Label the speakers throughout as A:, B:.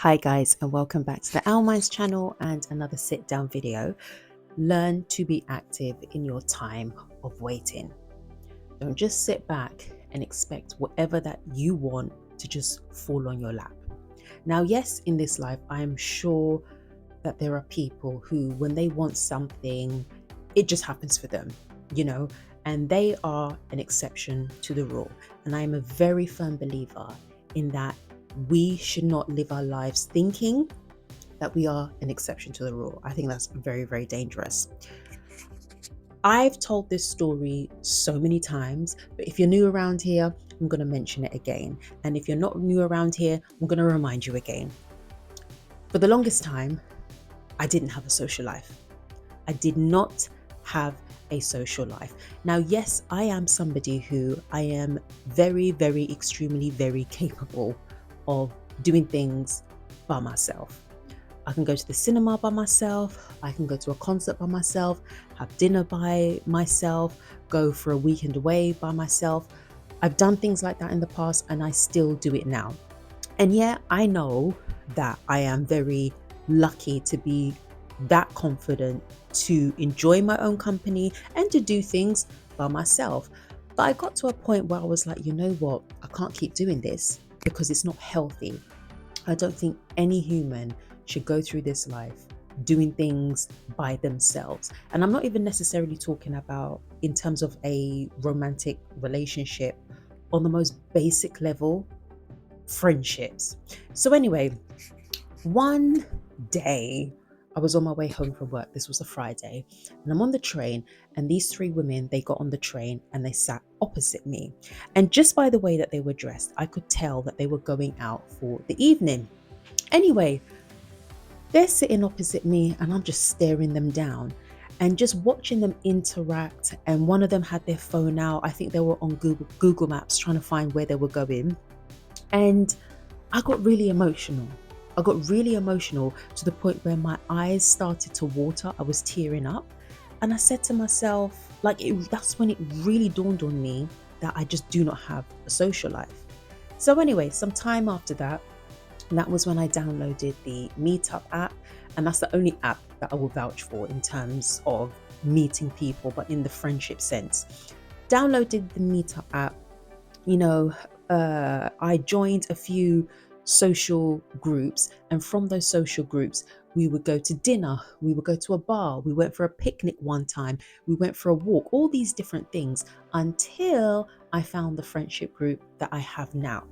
A: Hi guys, and welcome back to the Owl Minds channel and another sit down video. Learn to be active in your time of waiting. Don't just sit back and expect whatever that you want to just fall on your lap. Now, yes, in this life, I am sure that there are people who, when they want something, it just happens for them, and they are an exception to the rule. And I am a very firm believer in that we should not live our lives thinking that we are an exception to the rule. I think that's very, very dangerous. I've told this story so many times, but if you're new around here, I'm going to mention it again. And if you're not new around here, I'm going to remind you again. For the longest time, I didn't have a social life. I did not have a social life. Now, yes, I am somebody who I am very, very, extremely, very capable of doing things by myself. I can go to the cinema by myself. I can go to a concert by myself, have dinner by myself, go for a weekend away by myself. I've done things like that in the past and I still do it now. And yeah, I know that I am very lucky to be that confident to enjoy my own company and to do things by myself. But I got to a point where I was like, you know what? I can't keep doing this because it's not healthy. I don't think any human should go through this life doing things by themselves. And I'm not even necessarily talking about in terms of a romantic relationship on the most basic level, friendships. So anyway, one day I was on my way home from work. This was a Friday, and I'm on the train, and these three women, they got on the train and they sat opposite me. And just by the way that they were dressed, I could tell that they were going out for the evening. Anyway, they're sitting opposite me and I'm just staring them down and just watching them interact. And one of them had their phone out. I think they were on Google Maps trying to find where they were going. And I got really emotional. I got really emotional to the point where my eyes started to water. I was tearing up. And I said to myself, that's when it really dawned on me that I just do not have a social life. So anyway, some time after that, that was when I downloaded the Meetup app. And that's the only app that I will vouch for in terms of meeting people, but in the friendship sense. Downloaded the Meetup app. I joined a few social groups, and from those social groups, we would go to dinner, we would go to a bar, we went for a picnic one time, we went for a walk, all these different things until I found the friendship group that I have now.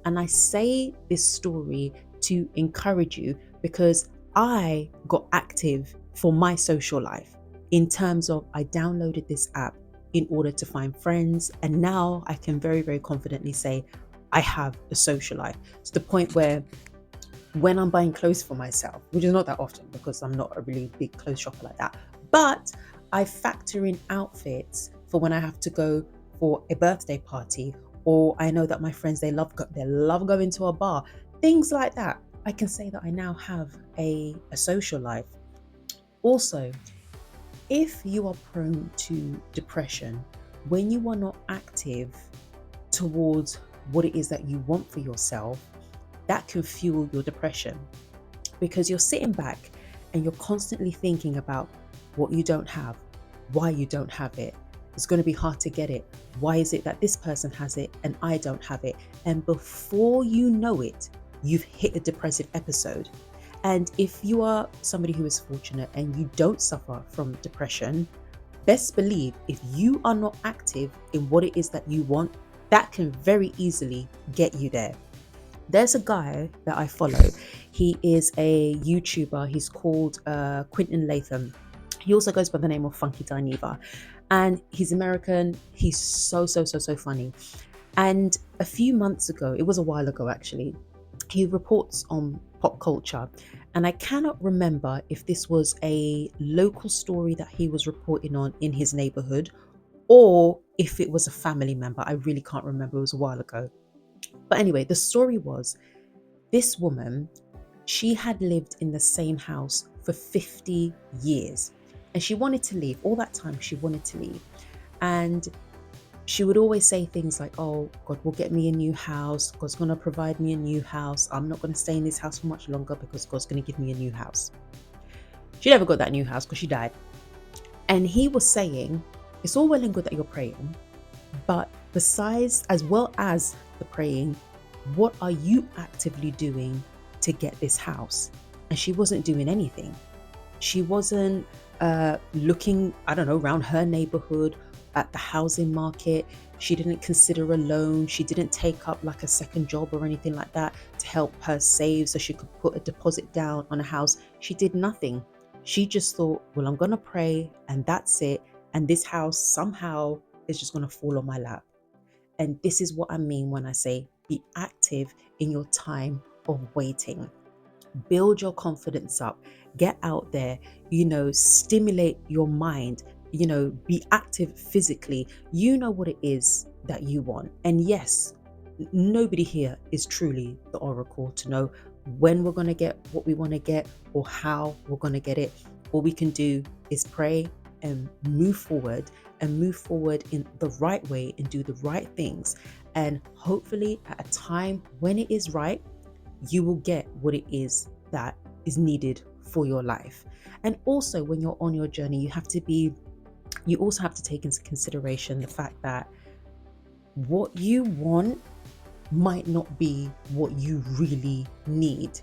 A: And I say this story to encourage you because I got active for my social life in terms of I downloaded this app in order to find friends. And now I can very, very confidently say I have a social life to the point where when I'm buying clothes for myself, which is not that often because I'm not a really big clothes shopper like that, but I factor in outfits for when I have to go for a birthday party, or I know that my friends, they love going to a bar, things like that. I can say that I now have a social life. Also, if you are prone to depression, when you are not active towards what it is that you want for yourself, that can fuel your depression because you're sitting back and you're constantly thinking about what you don't have, why you don't have it. It's going to be hard to get it. Why is it that this person has it and I don't have it? And before you know it, you've hit a depressive episode. And if you are somebody who is fortunate and you don't suffer from depression, best believe if you are not active in what it is that you want, that can very easily get you there. There's a guy that I follow. He is a YouTuber. He's called Quentin Latham. He also goes by the name of Funky Dineva. And he's American. He's so funny. And a few months ago, it was a while ago actually, he reports on pop culture. And I cannot remember if this was a local story that he was reporting on in his neighborhood or if it was a family member. I really can't remember. It was a while ago. But anyway, the story was this woman, she had lived in the same house for 50 years and she wanted to leave. All that time she wanted to leave. And She would always say things like, oh, God will get me a new house. God's going to provide me a new house. I'm not going to stay in this house for much longer because God's going to give me a new house. She never got that new house because she died. And he was saying, it's all well and good that you're praying, but besides, as well as the praying, what are you actively doing to get this house? And she wasn't doing anything. She wasn't looking, I don't know, around her neighborhood at the housing market. She didn't consider a loan. She didn't take up like a second job or anything like that to help her save so she could put a deposit down on a house. She did nothing. She just thought, well, I'm going to pray and that's it. And this house somehow is just going to fall on my lap. And this is what I mean when I say be active in your time of waiting. Build your confidence up, get out there, stimulate your mind, be active physically. You know what it is that you want. And yes, nobody here is truly the oracle to know when we're going to get what we want to get or how we're going to get it. All we can do is pray and move forward in the right way and do the right things. And hopefully at a time when it is right, you will get what it is that is needed for your life. And also when you're on your journey, you also have to take into consideration the fact that what you want might not be what you really need.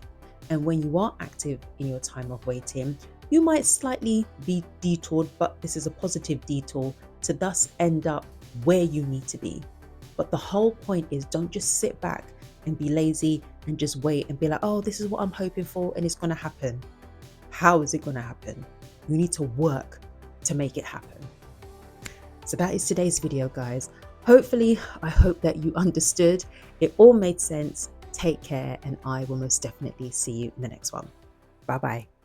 A: And when you are active in your time of waiting, you might slightly be detoured, but this is a positive detour to thus end up where you need to be. But the whole point is, don't just sit back and be lazy and just wait and be like, oh, this is what I'm hoping for and it's going to happen. How is it going to happen? You need to work to make it happen. So that is today's video, guys. I hope that you understood. It all made sense. Take care, and I will most definitely see you in the next one. Bye-bye.